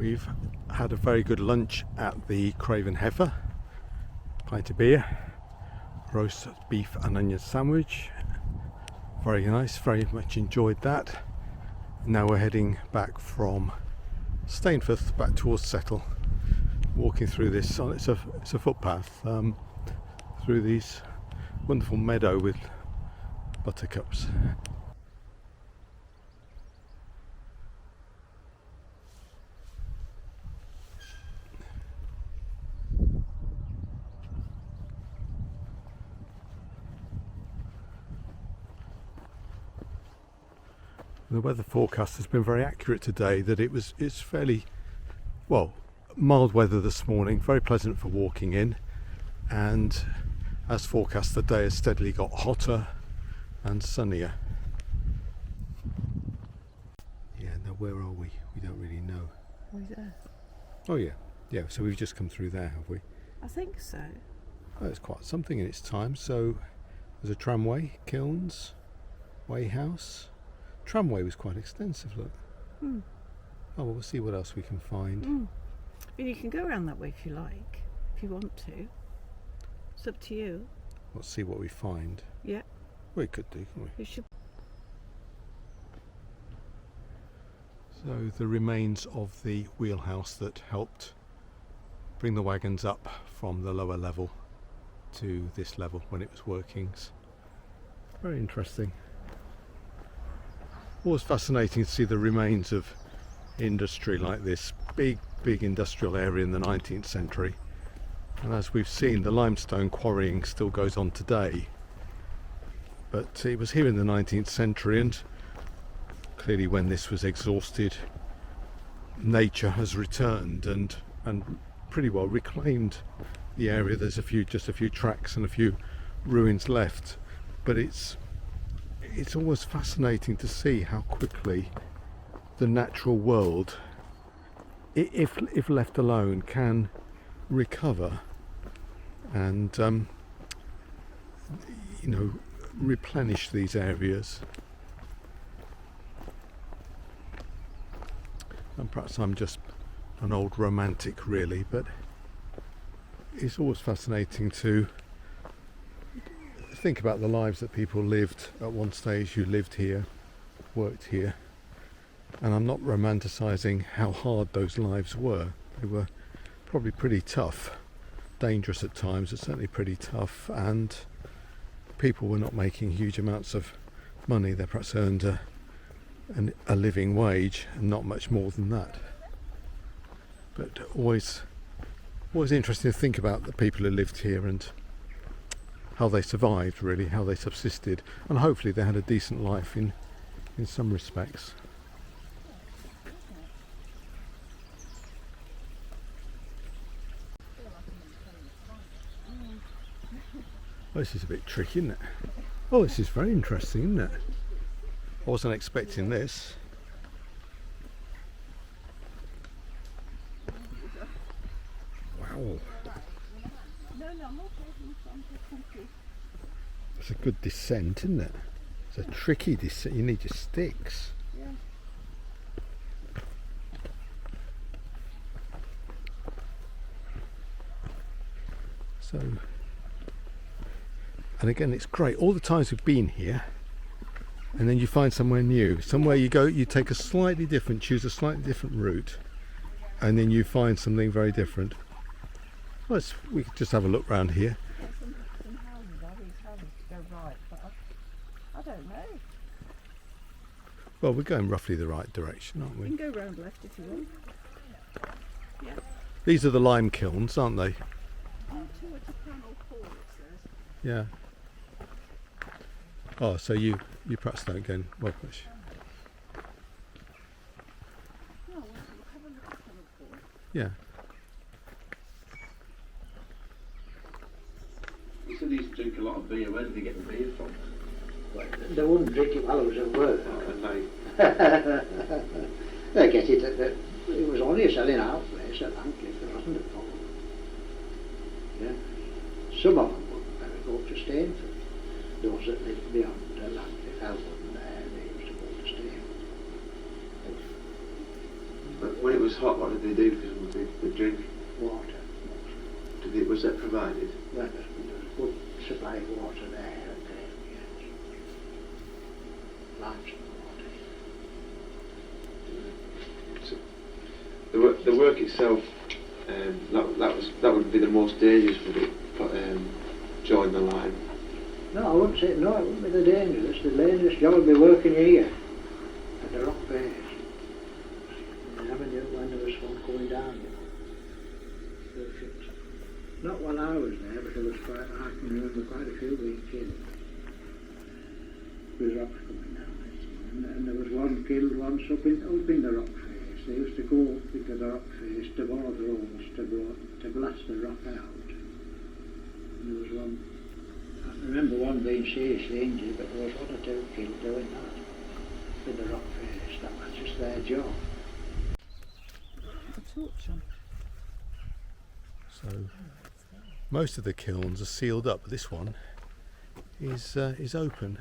We've had a very good lunch at the Craven Heifer, pint of beer, roast beef and onion sandwich. Very nice, very much enjoyed that. Now we're heading back from Stainforth back towards Settle, walking through this, it's a footpath through these wonderful meadow with buttercups. The weather forecast has been very accurate today, that it's fairly, well, mild weather this morning, very pleasant for walking in, and as forecast the day has steadily got hotter and sunnier. Yeah, now where are we? We don't really know. Are we there? Oh yeah, so we've just come through there, have we? I think so. Oh, it's quite something in its time. So there's a tramway, kilns, weigh house. Tramway was quite extensive, look. Oh, well, we'll see what else we can find. I mean, you can go around that way if you like, if you want to. It's up to you. Let's see what we find. Yeah. We could do, couldn't we? You should. So the remains of the wheelhouse that helped bring the wagons up from the lower level to this level when it was workings. Very interesting. Always fascinating to see the remains of industry like this, big industrial area in the 19th century. And as we've seen, the limestone quarrying still goes on today, but it was here in the 19th century, and clearly when this was exhausted, nature has returned and pretty well reclaimed the area. There's just a few tracks and a few ruins left, but it's always fascinating to see how quickly the natural world, if left alone, can recover and replenish these areas. And perhaps I'm just an old romantic really, but it's always fascinating to think about the lives that people lived at one stage who lived here, worked here. And I'm not romanticising how hard those lives were. They were probably pretty tough, dangerous at times, but certainly pretty tough, and people were not making huge amounts of money. They perhaps earned a living wage and not much more than that. But always interesting to think about the people who lived here and how they survived, really, how they subsisted, and hopefully they had a decent life in some respects. Well, this is a bit tricky, isn't it? Oh, this is very interesting, isn't it? I wasn't expecting this. Wow. It's a good descent, isn't it? It's a tricky descent. You need your sticks. Yeah. So, and again, it's great. All the times we've been here, and then you find somewhere new. Somewhere you go, you take choose a slightly different route, and then you find something very different. Well, we could just have a look round here. Some houses, all these houses go right, but I don't know. Well, we're going roughly the right direction, aren't we? You can go round left if you want. Yeah. These are the lime kilns, aren't they? Yeah. Oh, so you perhaps don't go in Welsh. Yeah. You said they used to drink a lot of beer. Where did they get the beer from? They wouldn't drink it while I was at work. And They get it it was only a selling out place at Ancliffe, there wasn't a pub. Yeah. Some of them wouldn't go up to Stainforth. Those that lived beyond Ancliffe, I wasn't there, they used to go to Stainforth. But When it was hot, what did they do for some of the drink? Water. Was that provided? There was good supply of water there at Craven, yes. Limestone water. So, the work itself, that would be the most dangerous, would it? Join the line. No, I wouldn't say, no, it wouldn't be the dangerous. The dangerous job would be working here at the rock face. When there was one coming down, you know. Not when I was there, but there was quite, I can remember quite a few being killed. With rocks coming down. And there was one killed once up in the rock face. They used to go up into the rock face to bore the holes to blast the rock out. And there was one, I can remember one being seriously injured, but there was one or two killed doing that. With the rock face, that was just their job. A torch on. So most of the kilns are sealed up, but this one is open.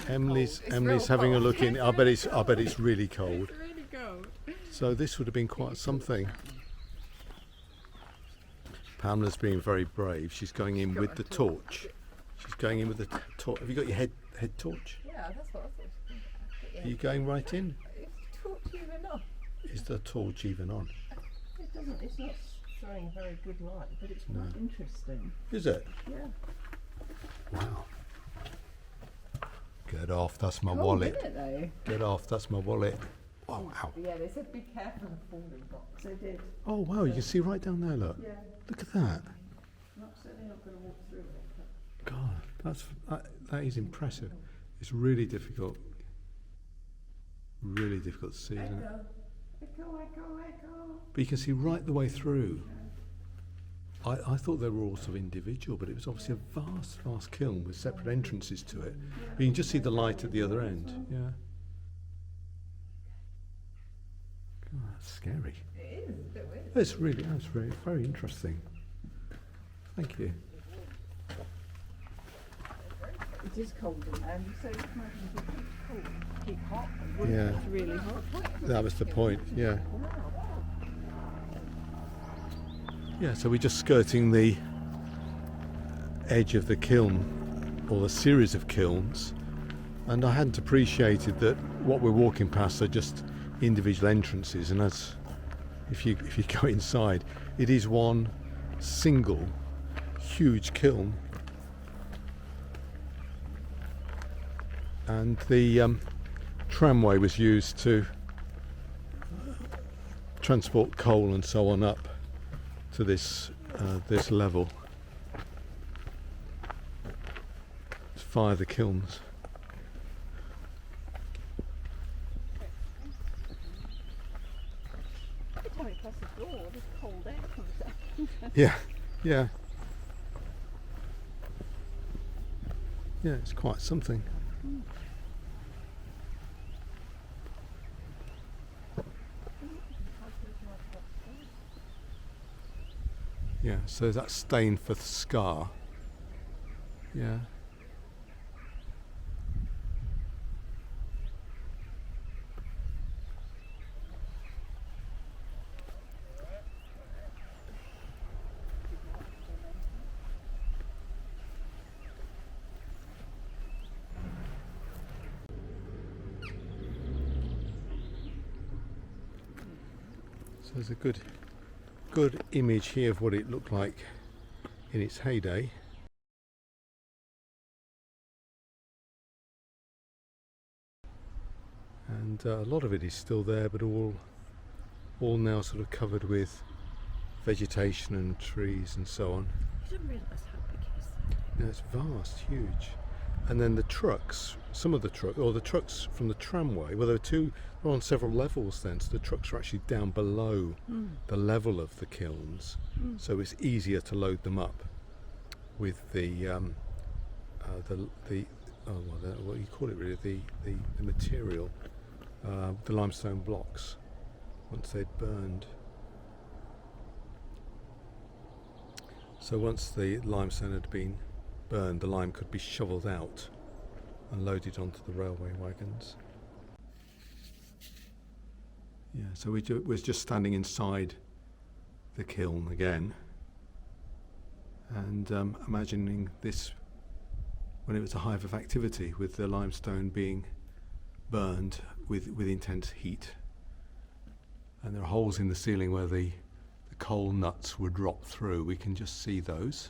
Emily's having a look in. I bet it's really cold. It's really cold. So this would have been quite something. Pamela's being very brave. She's going in with the torch. She's going in with the torch. Have you got your head torch? Yeah, that's what I thought. Are you going right in? Is the torch even on? Is the torch even on? It doesn't. It's not throwing very good light, but it's quite interesting. Is it? Yeah. Wow. Get off, that's my Cold, wallet. isn't it, though? Get off, that's my wallet. Oh, ow. Yeah, they said be careful of falling rocks. They did. Oh, wow, you can see right down there, look. Yeah. Look at that. Not certainly not going to walk through it. But God, that is impressive. It's really difficult. Really difficult to see, isn't it? Echo. But you can see right the way through. I thought they were all sort of individual, but it was obviously a vast kiln with separate entrances to it. But you can just see the light at the other end. Yeah. God, that's scary. it is a bit weird. That's very, very interesting. Thank you. It is cold in there, and you say it's nice and cold. Keep hot. Yeah, It's really hot. that was the point. Yeah. Yeah, so we're just skirting the edge of the kiln, or the series of kilns, and I hadn't appreciated that what we're walking past are just individual entrances, and as if you go inside, it is one single huge kiln, and the tramway was used to transport coal and so on up to this level to fire the kilns. Every time you pass the door, this cold air comes out. Yeah. Yeah, it's quite something. Yeah, so that's Stainforth Scar. Yeah. So there's a good image here of what it looked like in its heyday. And a lot of it is still there, but all now sort of covered with vegetation and trees and so on. I didn't realise how big it is. Yeah, it's vast, huge. And then the trucks, the trucks from the tramway, well, they were on several levels then, so the trucks are actually down below the level of the kilns, so it's easier to load them up with the what do you call it really, the material, the limestone blocks, once they'd burned. So once the limestone had been burned, the lime could be shoveled out and loaded onto the railway wagons. Yeah, so we're just standing inside the kiln again, and imagining this when it was a hive of activity, with the limestone being burned with intense heat. And there are holes in the ceiling where the coal nuts would drop through. We can just see those.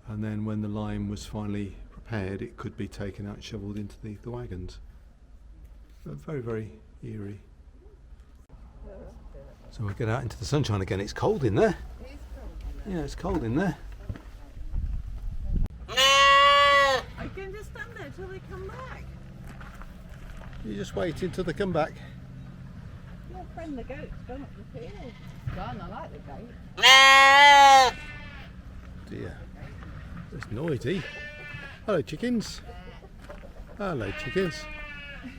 And then when the lime was finally prepared, it could be taken out and shoveled into the wagons. But very, very eerie. So we'll get out into the sunshine again. It's cold in there. Yeah, it's cold in there. Are you going to stand there till they come back? You just wait until they come back. Your friend the goat's gone up the field. Gone, I like the goat. Dear, it's noisy. Hello, chickens. Hello, chickens.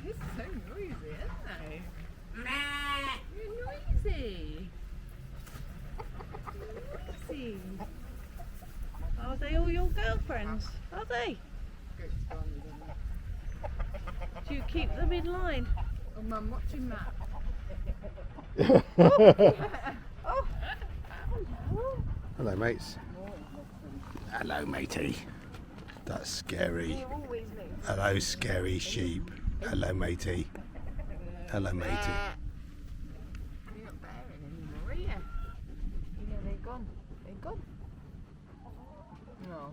It's so noisy, isn't it? You're noisy. See. Are they all your girlfriends? Are they? Goat's gone, isn't it? Do you keep them in line? Oh, Mum, watching that. Oh, Hello, mates. Hello, matey. That's scary. You always move. Hello, scary sheep. Hello, matey. Hello, matey. You're not bearing anymore, are you? You know they're gone. They're gone. No.